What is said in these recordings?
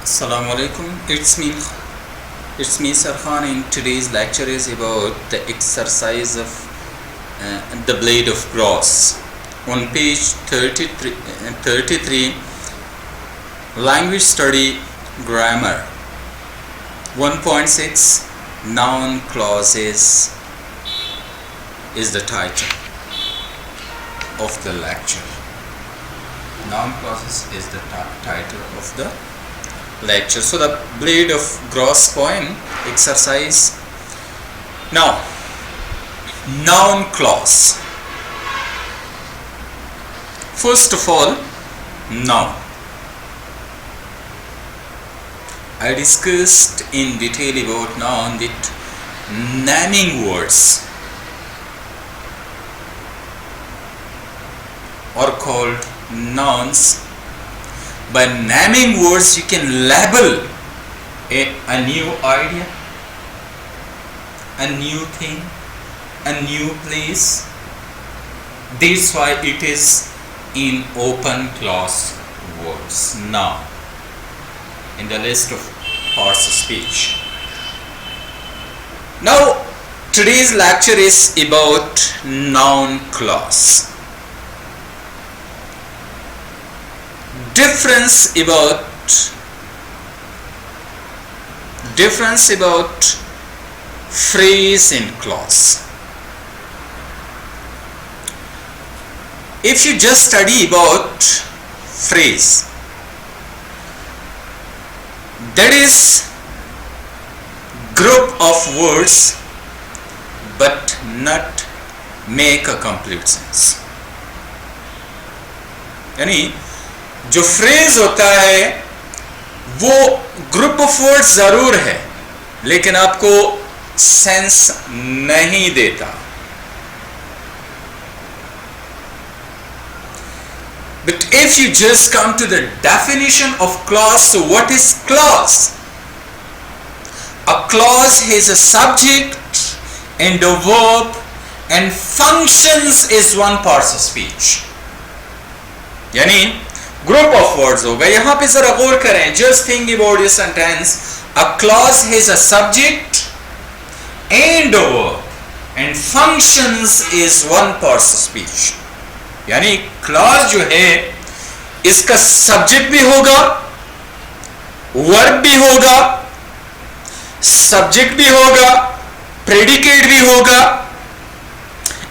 Assalamu alaikum. It's me Sarkhan. In today's lecture is about the exercise of the blade of grass. On page 33, language study grammar. 1.6 noun clauses is the title of the lecture. Noun clauses is the title of the lecture. So the blade of grass poem exercise. Now, noun clause. First of all, noun. I discussed in detail about noun that naming words are called nouns. By naming words, you can label a new idea, a new thing, a new place. That's why it is in open clause words now in the list of parts of speech. Now, today's lecture is about noun clause. Difference about phrase and clause. If you just study about phrase, that is group of words but not make a complete sense. यानी जो phrase होता है वो group of words जरूर है लेकिन आपको sense नहीं देता. But if you just come to the definition of clause, so what is clause? A clause has a subject and a verb and functions is one part of speech. यानी group of words होगा. यहां पे जरा गौर करें. Just think about this sentence. A clause has a subject and a verb and functions is one part of speech. यानी clause जो है इसका सब्जेक्ट भी होगा, वर्ब भी होगा, सब्जेक्ट भी होगा, प्रेडिकेट भी होगा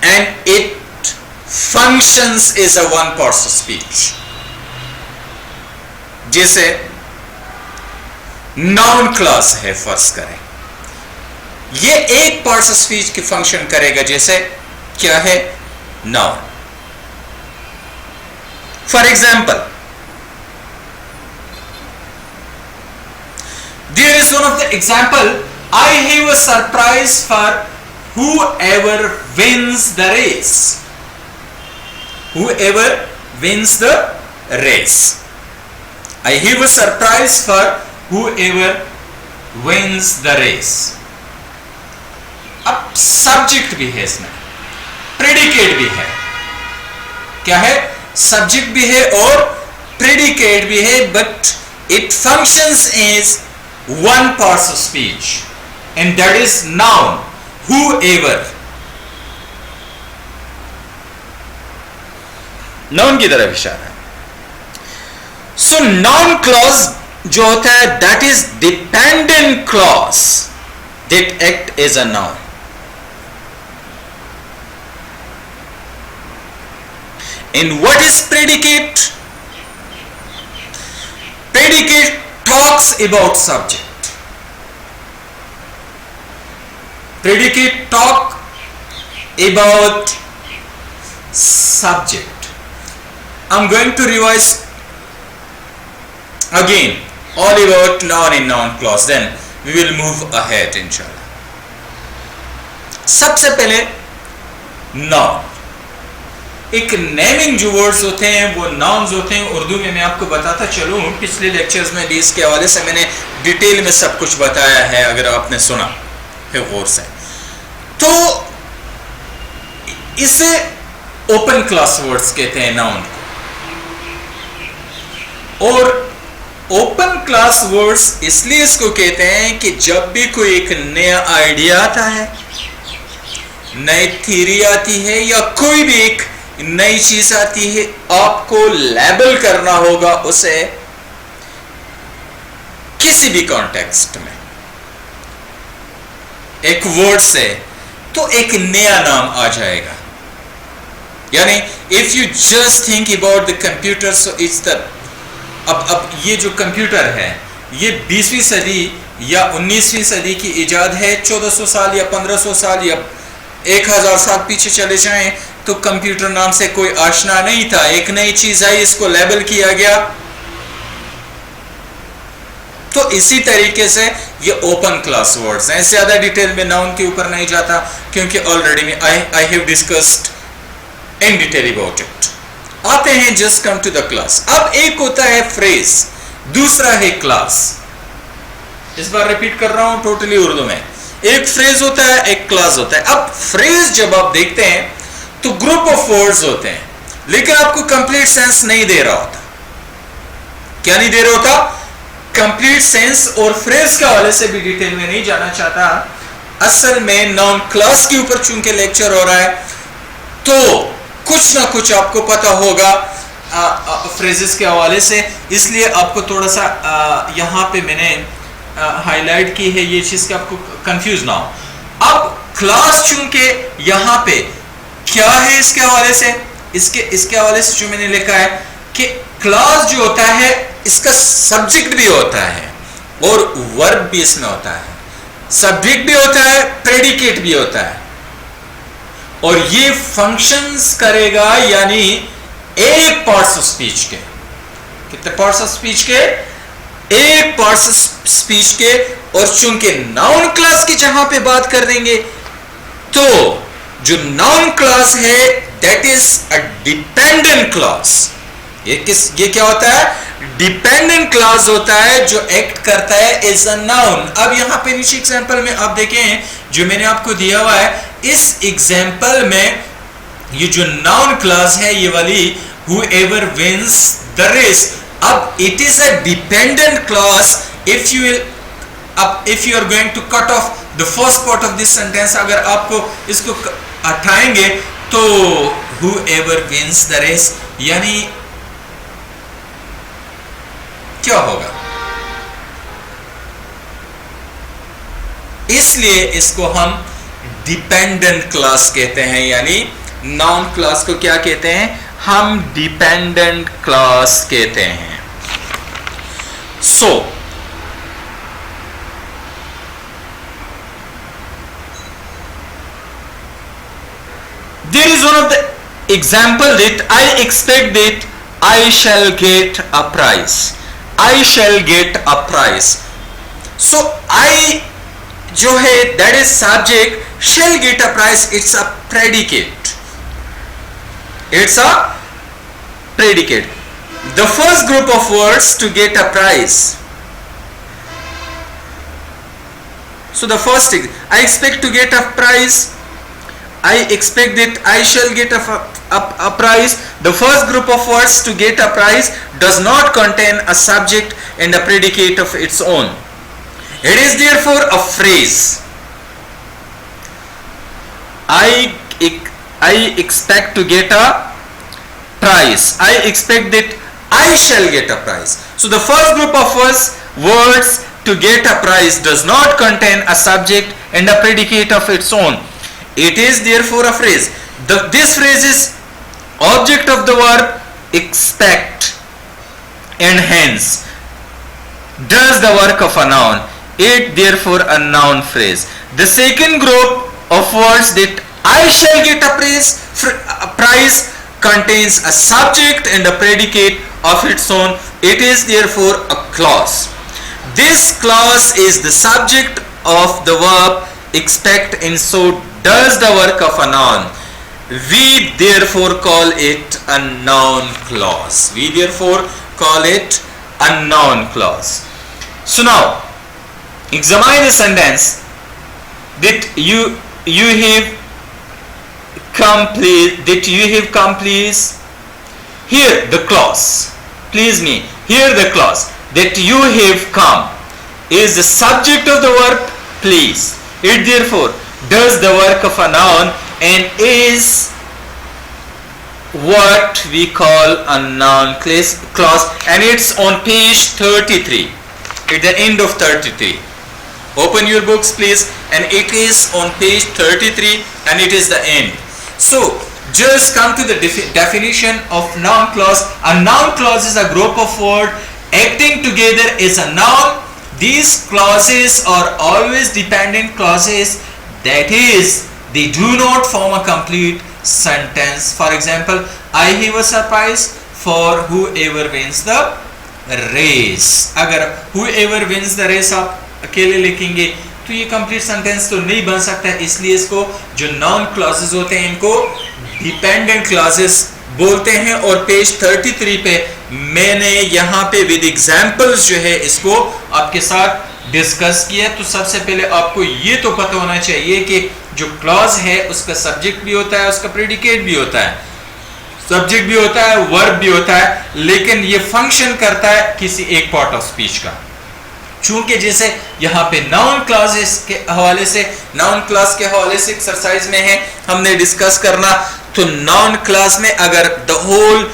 and it functions is a one part of speech. जैसे नाउन क्लॉज है, फर्ज करें ये एक पार्ट ऑफ स्पीच की फंक्शन करेगा. जैसे क्या है? Noun. For example, there is one of the example. I have a surprise for whoever wins the race. Whoever wins the race. I have a surprise for whoever wins the race. अब subject भी है इसमें, predicate भी है. क्या है? Subject भी है और प्रेडिकेट भी है, but it functions as one part of speech and that is noun. whoever. Noun की तरफ इशारा है. सो नाउन क्लॉज जो होता है that is dependent clause that act as a noun. And what is predicate? Predicate talks about subject. Predicate talk about subject. I'm going to revise again all about noun in noun clause, then we will move ahead inshallah. सबसे पहले noun. एक naming जो words होते हैं वो nouns होते हैं. उर्दू में मैं आपको बताता चलूं, पिछले लेक्चर्स में भी इसके हवाले से मैंने डिटेल में सब कुछ बताया है, अगर आपने सुना है गौर से. तो इसे ओपन क्लास वर्ड्स कहते हैं नाउन को. और ओपन क्लास वर्ड्स इसलिए इसको कहते हैं कि जब भी कोई एक नया आइडिया आता है, नई थ्योरी आती है या कोई भी एक नई चीज आती है, आपको लेबल करना होगा उसे किसी भी कॉन्टेक्स्ट में एक वर्ड से, तो एक नया नाम आ जाएगा। यानी if you just think about the computer, so it's the अब ये जो कंप्यूटर है ये 20वीं सदी या 19वीं सदी की इजाद है। 1400 साल या 1500 साल या 1000 साल पीछे चले जाएं तो कंप्यूटर नाम से कोई आशना नहीं था। एक नई चीज आई, इसको लेबल किया गया। तो इसी तरीके से ये ओपन क्लास वर्ड्स हैं। ज्यादा डिटेल में नाउन के ऊपर नहीं जाता क्योंकि ऑलरेडी में I have discussed in detail about it. आते हैं just come to the class. अब एक होता है फ्रेज, दूसरा है क्लास। इस बार रिपीट कर रहा हूं टोटली उर्दू में। एक फ्रेज होता है, एक क्लास होता है। अब फ्रेज जब आप देखते हैं तो ग्रुप ऑफ वर्ड्स होते हैं, लेकिन आपको कंप्लीट सेंस नहीं दे रहा होता। क्या नहीं दे रहा होता? Complete sense. और फ्रेज के हवाले से भी डिटेल में नहीं जाना चाहता। असल में नाउन क्लास के ऊपर चूंकि लेक्चर हो रहा है तो कुछ ना कुछ आपको पता होगा फ्रेजेस के हवाले से, इसलिए आपको थोड़ा सा यहां पे मैंने हाईलाइट की है ये चीज कि आपको कंफ्यूज ना हो। अब क्लास चूंकि यहां पे क्या है इसके हवाले से, इसके हवाले से जो मैंने लिखा है कि क्लास जो होता है इसका सब्जेक्ट भी होता है और वर्ब भी इसमें होता है। सब्जेक्ट भी होता है, प्रेडिकेट भी होता है, और ये फंक्शंस करेगा। यानी एक पार्ट्स ऑफ स्पीच के, कितने पार्ट्स ऑफ स्पीच के? एक पार्ट्स ऑफ स्पीच के। और चूंकि नाउन क्लास की जहां पे बात कर देंगे तो जो नाउन क्लास है that is a dependent class. ये क्या होता है? डिपेंडेंट क्लास होता है जो एक्ट करता है एज अ नाउन। अब यहां पे नीचे एग्जांपल में आप देखें जो मैंने आपको दिया हुआ है, इस एग्जांपल में ये जो नाउन क्लास है ये वाली whoever wins the race, अब it is a dependent class. If you are going to cut off the first part of this sentence, अगर आपको इसको हटाएंगे तो whoever wins the race यानी क्या होगा? इसलिए इसको हम डिपेंडेंट क्लास कहते हैं। यानी नाउन क्लास को क्या कहते हैं? हम डिपेंडेंट क्लास कहते हैं। So there is one of the example that I expect that I shall get a prize. I shall get a prize. So I जो है that is subject, shall get a prize, it's a predicate. It's a predicate. The first group of words to get a prize. So the first thing, I expect to get a prize. I expect that I shall get a prize. The first group of words to get a prize does not contain a subject and a predicate of its own. It is therefore a phrase. I expect to get a prize. I expect that I shall get a prize. So the first group of words to get a prize does not contain a subject and a predicate of its own. It is therefore a phrase. This phrase is object of the verb expect and hence does the work of a noun. It therefore a noun phrase. The second group of words that I shall get a prize contains a subject and a predicate of its own. It is therefore a clause. This clause is the subject of the verb expect and so does the work of a noun. We therefore call it a noun clause. We therefore call it a noun clause. So now examine the sentence that you have come please. Here the clause. Please me. Here the clause. that you have come is the subject of the verb please. It therefore does the work of a noun and is what we call a noun clause, and it's on page 33, at the end of 33. Open your books please, and it is on page 33 and it is the end. So just come to the definition of noun clause. A noun clause is a group of words acting together as a noun. These clauses are always dependent clauses, that is, they do not form a complete sentence. For example, I have a surprise for whoever wins the race. अगर whoever wins the race आप अकेले लिखेंगे तो ये complete sentence तो नहीं बन सकता है, इसलिए इसको जो नॉन क्लॉजेस होते हैं इनको डिपेंडेंट क्लॉजेस बोलते हैं। और पेज 33 पे मैंने यहाँ पे विद एग्जांपल्स जो है इसको आपके साथ डिस्कस किया। तो सबसे पहले आपको ये तो पता होना चाहिए कि जो क्लॉज है उसका सब्जेक्ट भी होता है, उसका प्रेडिकेट भी होता है, सब्जेक्ट भी होता है, वर्ब भी होता है, लेकिन ये फंक्शन करता है किसी एक पार्ट ऑफ स्पीच का। चूंकि जैसे यहाँ पे नाउन क्लॉजेस के हवाले से, नाउन क्लॉज के हवाले से एक्सरसाइज में है हमने डिस्कस करना, तो नाउन क्लॉज में अगर the whole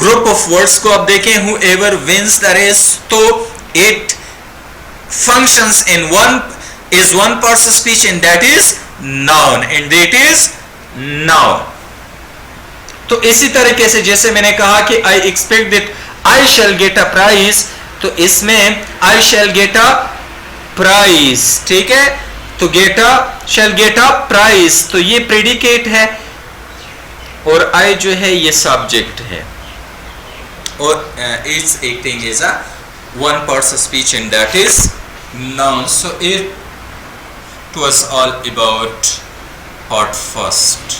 group of words को आप देखें, whoever wins the race, तो it functions in one part of speech and that is noun, and that is noun। तो इसी तरीके से जैसे मैंने कहा कि I expect that I shall get a prize, तो इसमें I shall get a prize, ठीक है, तो shall get a prize, तो ये प्रेडिकेट है और I जो है ये सब्जेक्ट है, और it's acting as a one part of speech and that is noun। So it was all about part first।